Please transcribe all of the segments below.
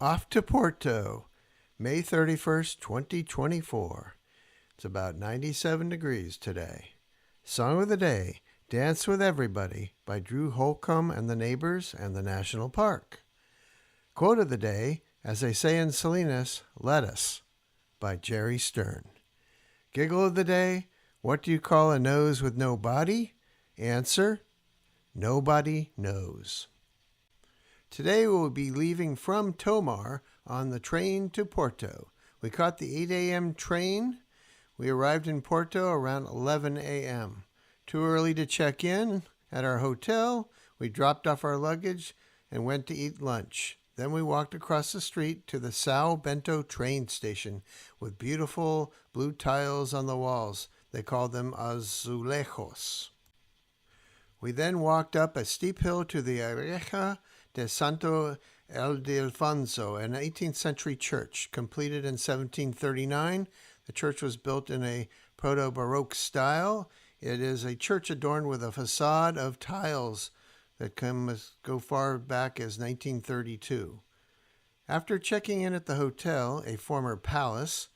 Off to Porto, May 31st, 2024. It's about 97 degrees today. Song of the Day, Dance with Everybody by Drew Holcomb and the Neighbors and the National Park. Quote of the Day, as they say in Salinas, Lettuce by Jerry Stern. Giggle of the Day, what do you call a nose with no body? Answer, nobody knows. Today we will be leaving from Tomar on the train to Porto. We caught the 8 a.m. train. We arrived in Porto around 11 a.m. Too early to check in at our hotel. We dropped off our luggage and went to eat lunch. Then we walked across the street to the Sao Bento train station with beautiful blue tiles on the walls. They call them azulejos. We then walked up a steep hill to the Igreja de Santo Ildefonso, an 18th century church. Completed in 1739, the church was built in a proto-Baroque style. It is a church adorned with a facade of tiles that go far back as 1932. After checking in at the hotel, a former palace,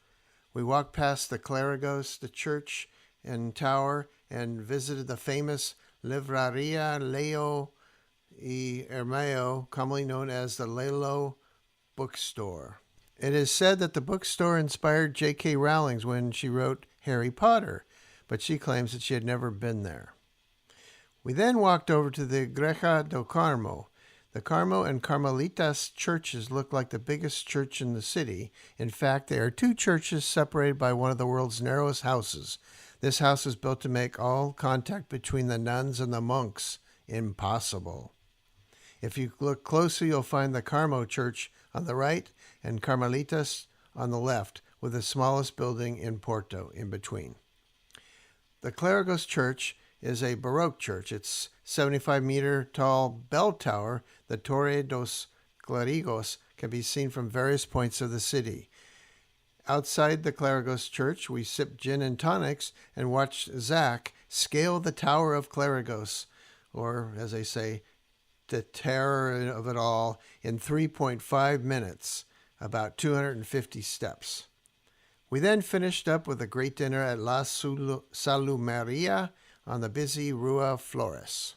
we walked past the Clerigos, the church and tower, and visited the famous Livraria Leo y Hermeo, commonly known as the Lelo bookstore. It is said that the bookstore inspired J.K. Rowling when she wrote Harry Potter, but she claims that she had never been there. We then walked over to the Igreja do Carmo. The Carmo and Carmelitas churches look like the biggest church in the city. In fact, they are two churches separated by one of the world's narrowest houses. This house was built to make all contact between the nuns and the monks impossible. If you look closer, you'll find the Carmo Church on the right and Carmelitas on the left, with the smallest building in Porto in between. The Clerigos Church is a Baroque church. Its 75-meter tall bell tower, the Torre dos Clerigos, can be seen from various points of the city. Outside the Clerigos Church, we sipped gin and tonics and watched Zach scale the Tower of Clerigos, or, as they say, the terror of it all, in 3.5 minutes, about 250 steps. We then finished up with a great dinner at La Salumeria on the busy Rua Flores.